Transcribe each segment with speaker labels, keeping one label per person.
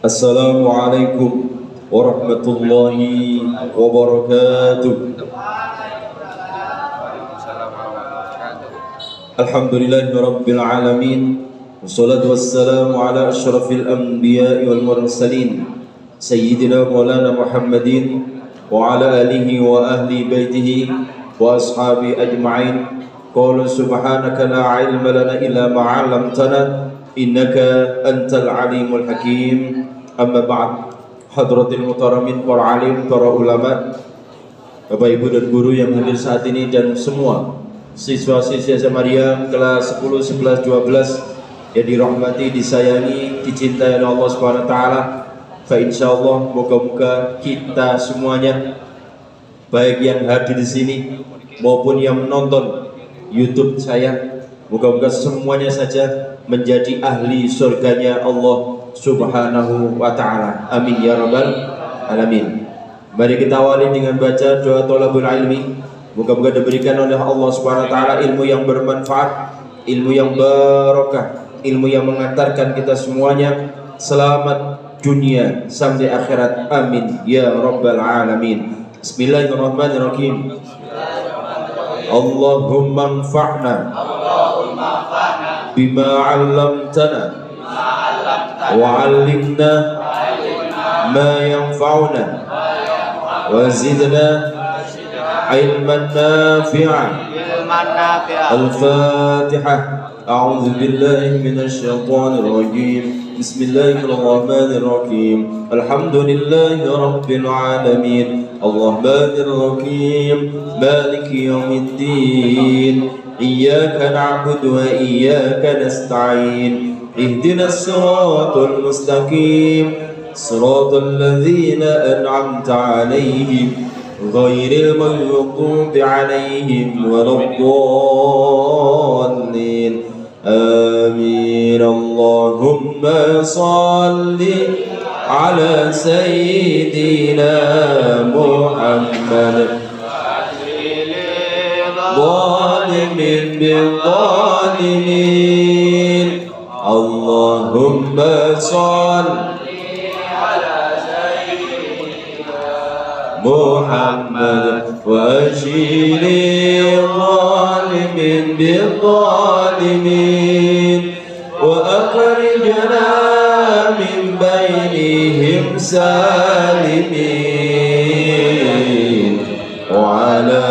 Speaker 1: Assalamualaikum warahmatullahi wabarakatuh. Alhamdulillahirabbil alamin. Wassalatu wassalamu ala asyrafil anbiya'i wal mursalin sayyidina maulana Muhammadin wa ala alihi wa ahli baitihi wa ashabi ajma'in. Qala subhanaka la ilma lana illa ma 'allamtana innaka antal alimul hakim. Amma ba'd. Hadratil muhtaramin, para alim, para ulama, Bapak Ibu dan guru yang hadir saat ini, dan semua siswa-siswi SMA kelas 10, 11, 12 yang dirahmati, disayangi, dicintai oleh Allah Subhanahu wa taala. Fa insyaallah moga-moga kita semuanya, baik yang hadir di sini maupun yang menonton YouTube saya, moga-moga semuanya saja menjadi ahli surganya Allah Subhanahu wa ta'ala. Amin ya rabbal alamin. Mari kita awali dengan baca doa thalabul ilmi. Moga-moga diberikan oleh Allah Subhanahu wa ta'ala ilmu yang bermanfaat, ilmu yang barakah, ilmu yang mengantarkan kita semuanya selamat dunia sampai akhirat. Amin ya rabbal alamin. Bismillahirrahmanirrahim. Allahumma anfa'na bima 'allamtana wa 'allimna ma yanfa'una wa zidna ilman nafi'an. Al-Fatihah. A'udzu billahi minasy syaithanir rajim. Bismillahirrahmanirrahim. Alhamdulillahi rabbil alamin. Arrahmanir rahim. Maliki yaumiddin. Iyyaka na'budu wa iyyaka nasta'in. Ihdinas siratal mustaqim. Siratal ladzina an'amta 'alaihim ghairil maghdubi 'alaihim waladdallin. Amin. Allahumma shalli ala sayyidina Muhammad zalimin bil zalimin. Allahumma shalli ala sayyidina Muhammad wa ashili zalimin bil zalimin wa akhrijna min bainihim salimin wa ala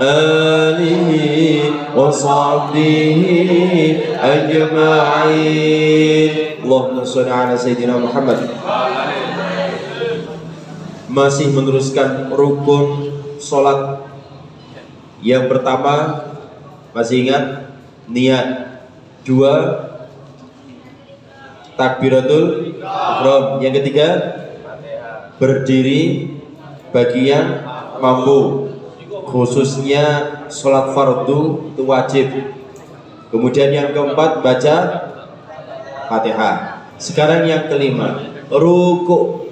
Speaker 1: alihi wa sahbihi ajma'in. Allahumma shalli ala sayyidina Muhammad. Masih meneruskan rukun sholat. Yang pertama, masih ingat niat. 2, takbiratul ihram. Yang ketiga, berdiri bagi yang mampu, khususnya sholat fardu itu wajib. Kemudian yang keempat, baca Fatihah. Sekarang yang kelima, ruku.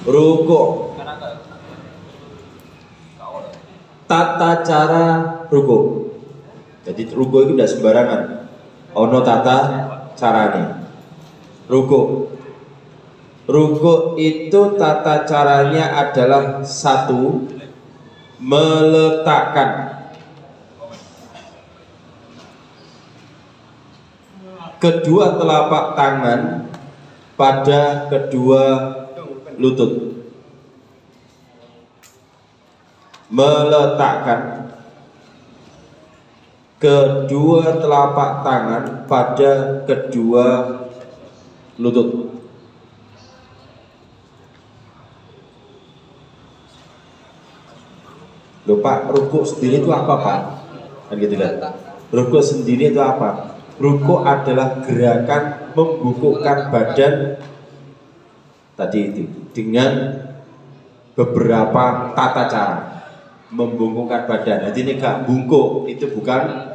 Speaker 1: Ruku. Tata cara ruku. Jadi ruku itu tidak sembarangan. Ono tata caranya. Ruku. Ruku itu tata caranya adalah 1, meletakkan kedua telapak tangan pada kedua lutut. Meletakkan kedua telapak tangan pada kedua lutut. Loh Pak, ruku sendiri itu apa Pak? Kan gitu kan? Ruku sendiri itu apa? Ruku adalah gerakan membungkukkan badan tadi itu dengan beberapa tata cara membungkukkan badan. Jadi ini gak bungkuk, itu bukan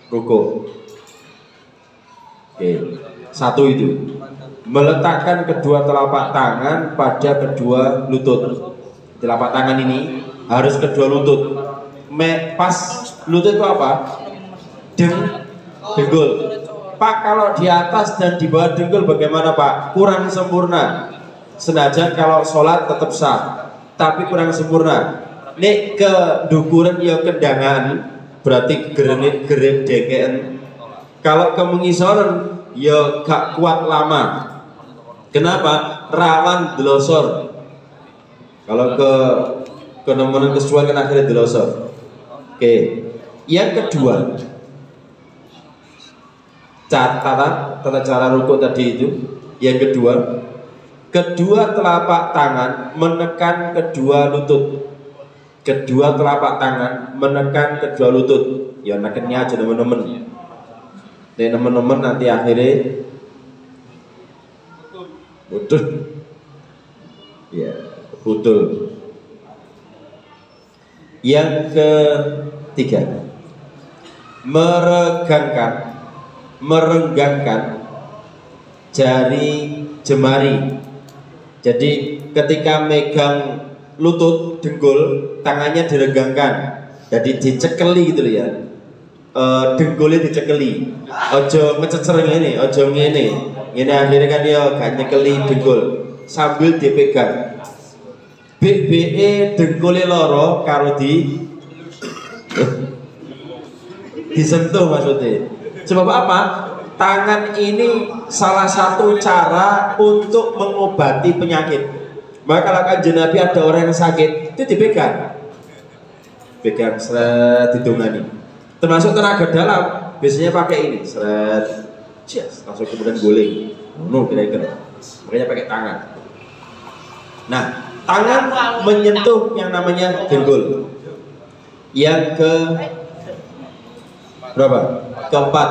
Speaker 1: ruku. Oke, 1 itu meletakkan kedua telapak tangan pada kedua lutut. Telapak tangan ini harus kedua lutut. Pas lutut itu apa? Dengkul. Pak, kalau di atas dan di bawah dengkul bagaimana Pak? Kurang sempurna. Senajan kalau sholat tetap sah, tapi kurang sempurna. Nek kedukuran ya kendangan, berarti gerik deken. Kalau ke mengisoran ya gak kuat lama. Kenapa? Rawan delosor. Kalau ke nomor kesuwan kan akhirnya delosor. Oke. Yang kedua, tata cara rukuk tadi itu. Yang kedua telapak tangan menekan kedua lutut. Kedua telapak tangan menekan kedua lutut. Ya nekennya aja teman-teman. Nih teman-teman nanti akhirnya betul. Ya, betul. Yang ketiga, merenggangkan jari jemari. Jadi ketika megang lutut dengkul, tangannya direnggangkan. Jadi dicekeli gitu ya. Dengkulnya dicekeli. Ojo ngececer ngene, ojo ngene. Ngene akhirnya kan dia gak nyekeli dengkul sambil dipegang. BBE dengkulnya loro karo disentuh maksudnya. Sebab apa? Tangan ini salah satu cara untuk mengobati penyakit. Maka kalau kanjeng Nabi ada orang yang sakit, itu dipegang. Pegang seret didongani. Termasuk tenaga dalam, biasanya pakai ini, seret. Yes, langsung kemudian guling. Kira-kira. Makanya pakai tangan. Nah, tangan menyentuh yang namanya dengkul. Yang ke berapa? Keempat,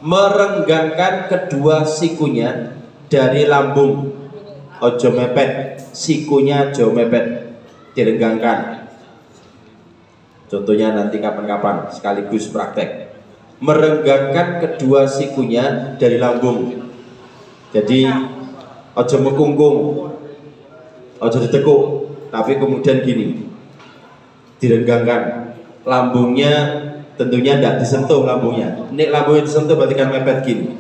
Speaker 1: merenggangkan kedua sikunya dari lambung. Ojo mepet, sikunya ojo mepet, direnggangkan. Contohnya nanti kapan-kapan sekaligus praktek. Merenggangkan kedua sikunya dari lambung. Jadi ojo mekungkung, ojo ditekuk, tapi kemudian gini, direnggangkan. Lambungnya tentunya tidak disentuh lambungnya. Nek lambungnya disentuh berarti kan mepet gini.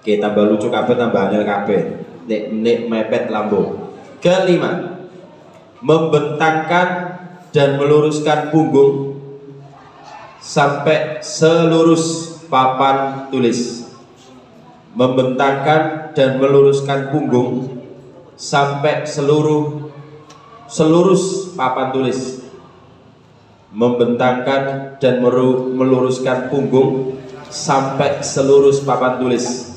Speaker 1: Oke, tambah lucu kabeh, tambah angel kabeh. Nek mepet lambung. Kelima, membentangkan dan meluruskan punggung sampai selurus papan tulis. Membentangkan dan meluruskan punggung sampai selurus papan tulis. Membentangkan dan meluruskan punggung sampai selurus papan tulis.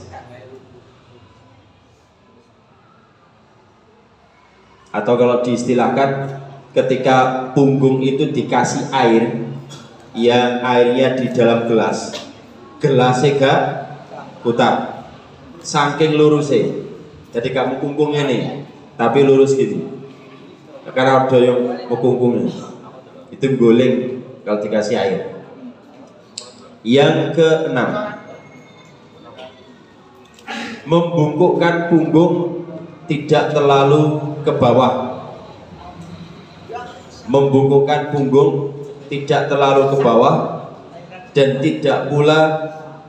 Speaker 1: Atau kalau diistilahkan, ketika punggung itu dikasih air, yang airnya di dalam gelas, gelasnya gak putar, saking lurusnya. Jadi kamu punggung ini, tapi lurus gitu. Karena ada yang mengkungkungnya, itu goleng kalau dikasih air. Yang keenam, membungkukkan punggung tidak terlalu ke bawah. Membungkukkan punggung tidak terlalu ke bawah dan tidak pula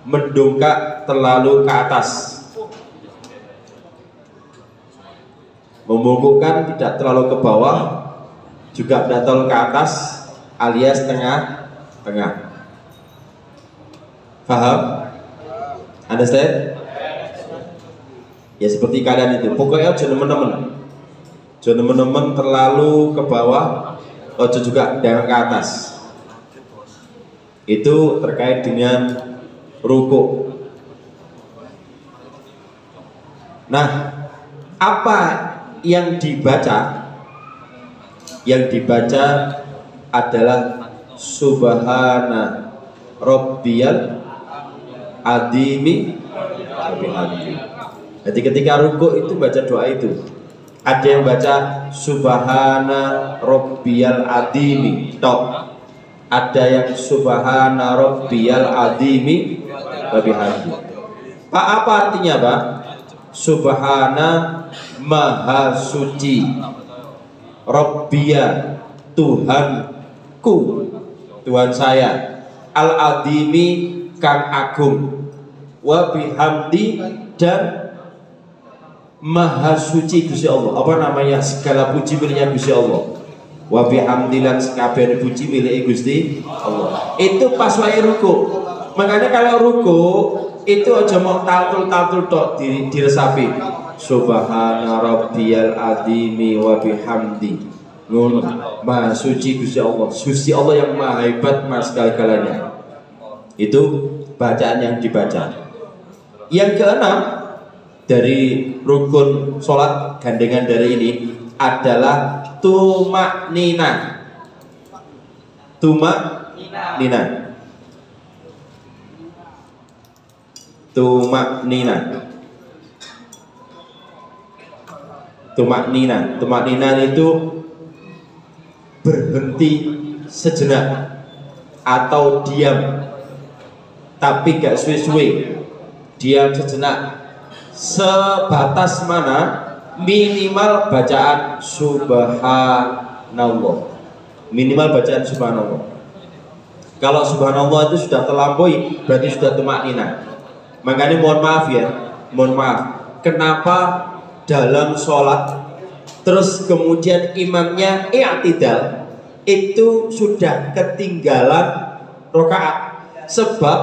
Speaker 1: mendongak terlalu ke atas. Membungkukkan tidak terlalu ke bawah, juga tidak terlalu ke atas, alias tengah-tengah. Paham? Understand? Ya seperti kalian itu. Pokoknya jangan nemen-nemen terlalu ke bawah, ojo juga jangan ke atas. Itu terkait dengan rukuk. Nah, apa yang dibaca? Yang dibaca adalah Subhana Rabbiyal Adimi. Jadi ketika rukuk itu baca doa itu. Ada yang baca Subhana Rabbiyal Adimi tok. Ada yang Subhana Rabbiyal Adimi wabihamdi. Pak, apa artinya Pak? Subhana Maha Suci, Rabbiya Tuhanku, Tuhan saya, Al Adimi kang agung, wa bihamdi dan maha suci Gusti Allah. Apa namanya, segala puji miliknya Gusti Allah. Wa bihamdi lan sakabehane puji milik Gusti Allah. Itu pas wae ruku. Makanya kalau ruku itu aja mau taltul tok diresapi. Subhana rabbiyal azimi wa bihamdi. Ngono. Maha suci Gusti Allah. Gusti Allah yang maha hebat mas segala-galanya. Itu bacaan yang dibaca. Yang keenam dari rukun sholat gandengan dari ini adalah tumak nina. Tumak nina. Tumak nina. Tumak nina. Tumak nina itu berhenti sejenak atau diam, tapi gak suwe-suwe. Diam sejenak sebatas mana? Minimal bacaan subhanallah. Minimal bacaan subhanallah. Kalau subhanallah itu sudah terlampaui, berarti sudah tumak nina. Makanya mohon maaf ya, mohon maaf. Kenapa dalam sholat terus kemudian imamnya i'tidal itu sudah ketinggalan rakaat? Sebab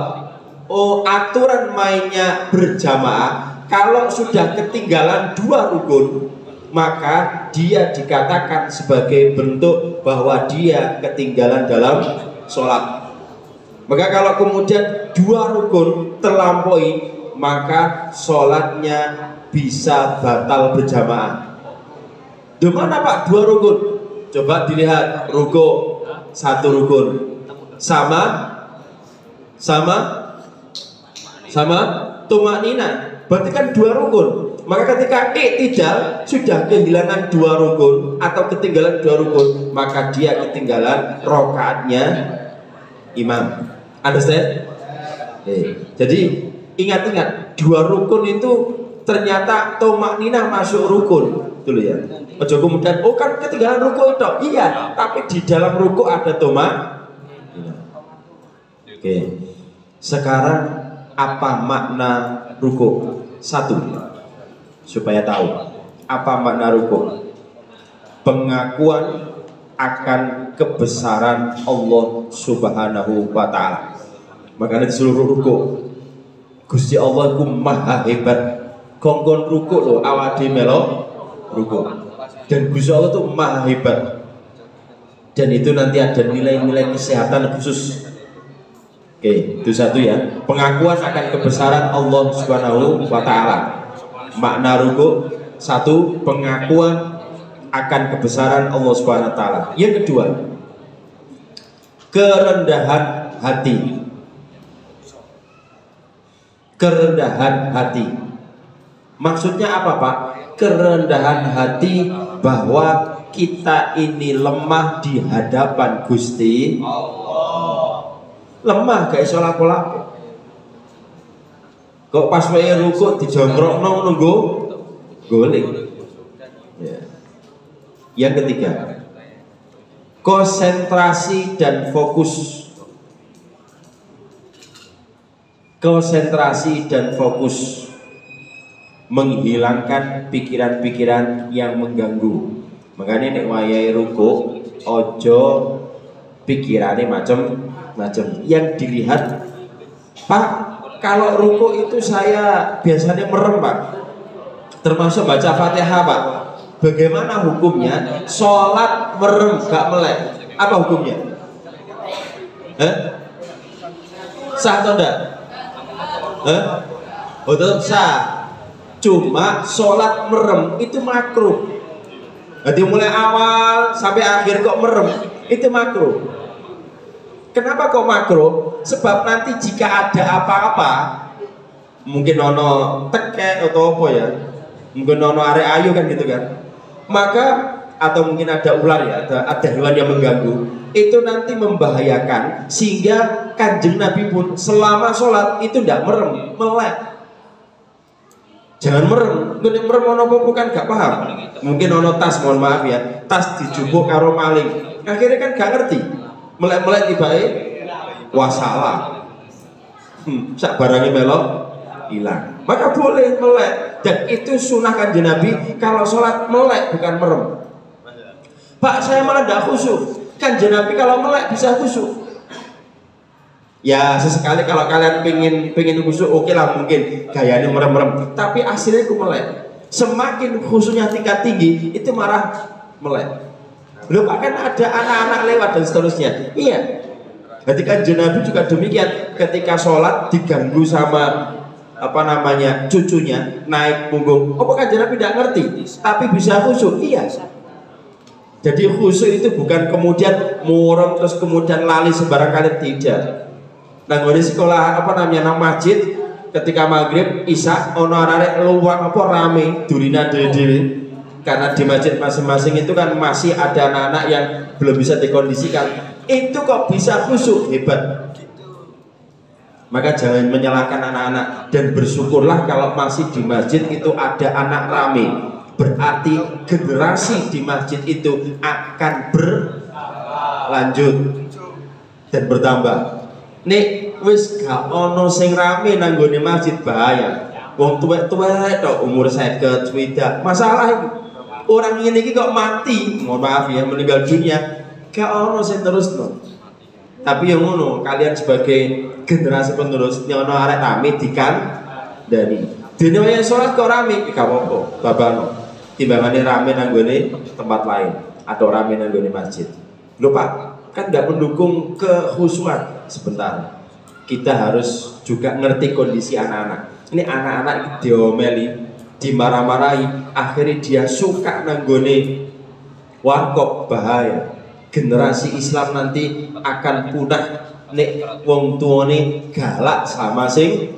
Speaker 1: aturan mainnya berjamaah. Kalau sudah ketinggalan 2 rukun, maka dia dikatakan sebagai bentuk bahwa dia ketinggalan dalam sholat. Maka kalau kemudian 2 rukun terlampaui, maka sholatnya bisa batal berjamaah. Di mana Pak 2 rukun? Coba dilihat ruku 1 rukun sama tumak nina. Berarti kan 2 rukun. Maka ketika i'tidal sudah kehilangan 2 rukun atau ketinggalan 2 rukun, maka dia ketinggalan rakaatnya imam. Understand? Jadi ingat-ingat 2 rukun itu ternyata tumak nina masuk rukun. Dulu ya. Ojo kemudian kan ketinggalan ruku itu. Iya, tapi di dalam ruku ada tumak nina. Oke. Sekarang apa makna ruku? 1, supaya tahu apa makna ruku. Pengakuan akan kebesaran Allah Subhanahu wa ta'ala. Makanya di seluruh ruku Gusti Allah ku maha hebat. Kongkon ruku loh, awake melo ruku. Dan Gusti Allah tuh maha hebat. Dan itu nanti ada nilai-nilai kesehatan khusus. Oke, itu 1 ya. Pengakuan akan kebesaran Allah Subhanahu wa ta'ala. Makna ruku 1, pengakuan akan kebesaran Allah Subhanahu wa ta'ala. Yang kedua, kerendahan hati. Kerendahan hati. Maksudnya apa Pak? Kerendahan hati bahwa kita ini lemah di hadapan Gusti Allah. Lemah gak iso lapo-lapo. Kok pas wae ruku dijongkrokno nunggu golek. Ya. Yang ketiga, konsentrasi dan fokus. Konsentrasi dan fokus menghilangkan pikiran-pikiran yang mengganggu. Makanya nek wayahe ruku ojo pikirane macam-macam. Yang dilihat, Pak, kalau ruku itu saya biasanya merem Pak, termasuk baca Fatihah Pak. Bagaimana hukumnya? Sholat merem gak melek, apa hukumnya? Sah atau enggak? Oh tetap sah. Cuma sholat merem itu makruh. Jadi mulai awal sampai akhir kok merem, itu makruh. Kenapa kok makruh? Sebab nanti jika ada apa-apa, mungkin nono tekek atau apa ya, mungkin nono arek ayu kan gitu kan, maka atau mungkin ada ular ya, ada hewan yang mengganggu, itu nanti membahayakan. Sehingga Kanjeng Nabi pun selama sholat itu tidak merem, melek. Jangan merem, merem ono bukan gak paham. Mungkin ono tas, mohon maaf ya, tas dijupuk karo maling, akhirnya kan gak ngerti, melek-melek tiba-tiba wah salah. sak barangnya melok hilang. Maka boleh melek, dan itu sunnah Kanjeng Nabi kalau sholat melek bukan merem. Pak, saya malah tidak khusyuk. Kanjeng Nabi kalau melek bisa khusyuk. Ya sesekali kalau kalian pengen khusyuk, oke lah mungkin gayanya merem-merem, tapi hasilnya itu melek. Semakin khusyuknya tingkat tinggi itu marah melek. Belum akan ada anak-anak lewat dan seterusnya. Iya. Berarti Kanjeng Nabi juga demikian, ketika sholat diganggu sama cucunya naik punggung. Apa Kanjeng Nabi tidak ngerti? Tapi bisa khusyuk. Iya. Jadi khusyuk itu bukan kemudian murem terus kemudian lali sembarang kali, tidak. Nah, di sekolah nang masjid ketika maghrib isya ono arek luwak rame durina dhewe-dhewe, karena di masjid masing-masing itu kan masih ada anak-anak yang belum bisa dikondisikan. Itu kok bisa khusyuk, hebat. Maka jangan menyalahkan anak-anak, dan bersyukurlah kalau masih di masjid itu ada anak rame, berarti generasi di masjid itu akan berlanjut dan bertambah. Nek wis gak ono sing rame nang nggone masjid, bahaya. Wong tuwek-tuwek tok umur 50 swidak. Masalah iki. Orang ini kok mati, mohon maaf ya, meninggal dunia, gak ono sing terusno. Tapi yang ngono, kalian sebagai generasi penerus, yang ono arek rame dikandani. Dene wae salat kok rame, gak apa-apa, babano. Timbangane rame nang nggone tempat lain atau rame nang nggone masjid. Lho Pak, kan nggak mendukung kekhusyuan. Sebentar, kita harus juga ngerti kondisi anak-anak. Ini anak-anak diomeli, dimarah-marahi, akhirnya dia suka nanggone warkop, bahaya. Generasi Islam nanti akan punah nek wong tuane galak sama sing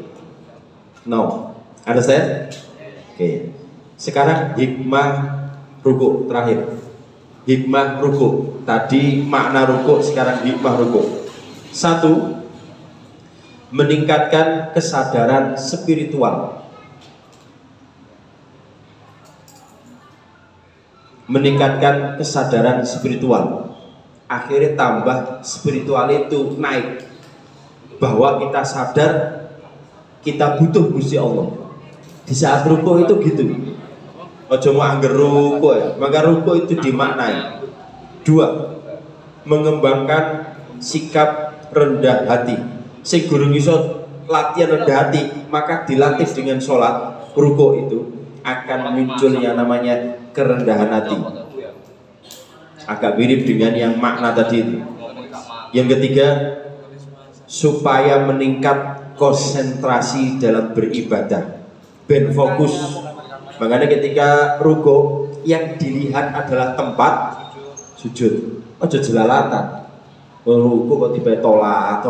Speaker 1: no. Understand? Oke. Sekarang hikmah ruku terakhir. Hikmah ruku. Tadi makna ruku, sekarang hikmah ruku. 1. Meningkatkan kesadaran spiritual. Meningkatkan kesadaran spiritual. Akhirnya tambah spiritual itu naik. Bahwa kita sadar kita butuh Gusti Allah. Di saat ruku itu gitu. Ojo mau angger ruku ya. Maka ruku itu dimaknai. 2. Mengembangkan sikap rendah hati. Sing gurung iso latihan rendah hati, maka dilatih dengan sholat ruku itu akan muncul yang namanya kerendahan hati. Agak mirip dengan yang makna tadi itu. Yang ketiga, supaya meningkat konsentrasi dalam beribadah, ben fokus. Makanya ketika ruku yang dilihat adalah tempat sujud. Ojo jelalatan. Ruku kok tiba tolak.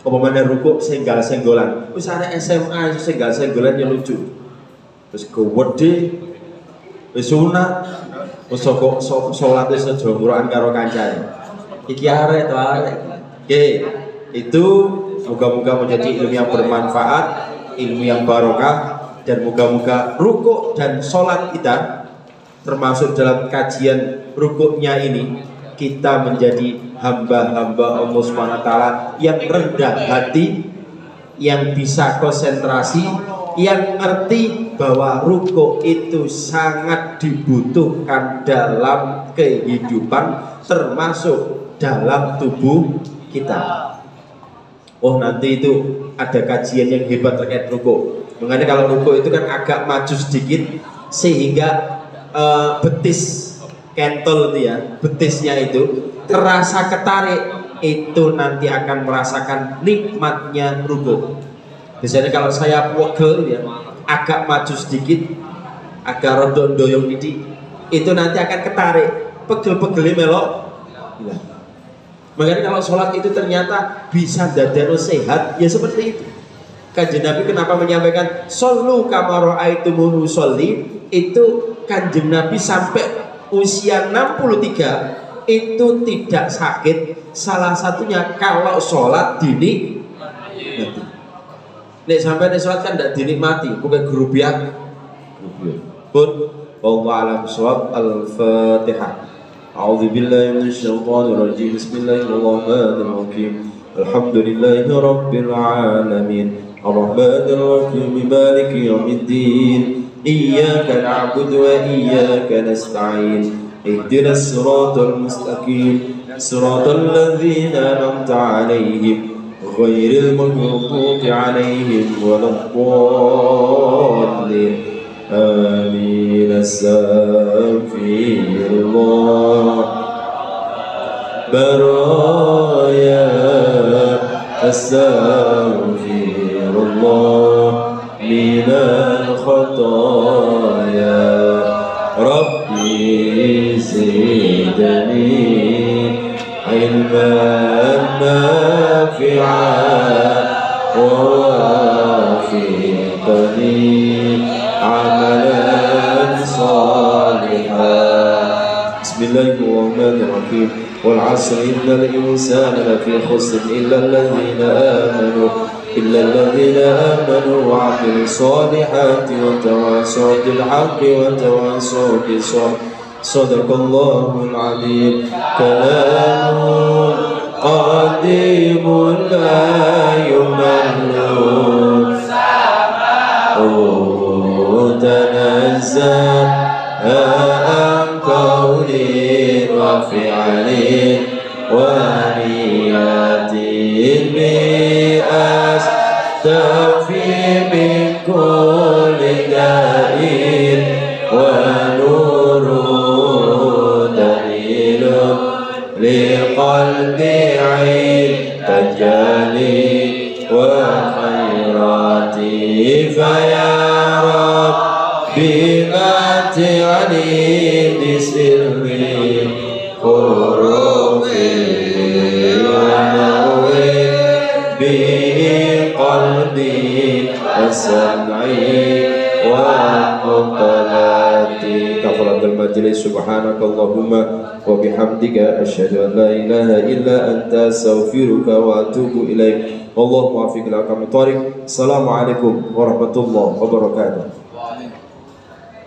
Speaker 1: Apa mana ruku senggal-senggolan. Wis arek SMA senggal-senggolan ya lucu. Terus gede wis sunat. Wis kok salat wis aja ngurukan karo kancane. Iki arek to arek. Oke, itu moga-moga menjadi ilmu yang bermanfaat, ilmu yang barokah, dan moga-moga ruku dan salat kita termasuk dalam kajian rukuknya ini kita menjadi hamba-hamba Allah SWT yang rendah hati, yang bisa konsentrasi, yang ngerti bahwa ruku itu sangat dibutuhkan dalam kehidupan, termasuk dalam tubuh kita. Oh, nanti itu ada kajian yang hebat terkait ruku. Mengenai kalau ruku itu kan agak maju sedikit sehingga betis kentol itu ya, betisnya itu terasa ketarik, itu nanti akan merasakan nikmatnya ruku. Biasanya kalau saya pegel ya, agak maju sedikit, agak rodok doyong dikit, itu nanti akan ketarik, pegel-pegelnya melok. Ya. Makanya kalau sholat itu ternyata bisa dadano sehat, ya seperti itu. Kanjeng Nabi kenapa menyampaikan shollu kama ra'aitumuni sholli, itu Kanjeng Nabi sampai usia 63 itu tidak sakit, salah satunya kalau sholat dinikmati. Nek sampai nek sholat kan tidak dinikmati, bukan gerubiak. Pun wallahu a'lam bishawab. Al-Fatihah. A'udzu billahi minasyaitonir rajim. Bismillahirrahmanirrahim. الحمد لله رب العالمين الرحمن الرحيم مالك يوم الدين إياك نعبد وإياك نستعين اهدنا الصراط المستقيم صراط الذين أنعمت عليهم غير المغضوب عليهم ولا الضالين آمين استغفر الله برايا أستغفر الله من الخطايا ربي زدني علما نافعا ووفقني عملا صالحا بسم الله الرحمن الرحيم والعصر إن الإنسان لفي خسر إلا الذين آمنوا وعملوا الصالحات وتواصوا بالحق وتواصوا بالصبر صدق الله العظيم كلام قديم لا يمل تنزه عن قول وفعل ونيات بأستغفر من كل داء ونور دليل لقلبي عين تجلي وخيراتي فيا ربي متعني بسري حروفي ونور به قلبي وسمعي وعقلاتي كفرة المجلس سبحانك اللهم وبحمدك أشهد أن لا إله إلا أنت أستغفرك وأتوب إليك والله موفق لك من طريق السلام عليكم ورحمة الله وبركاته.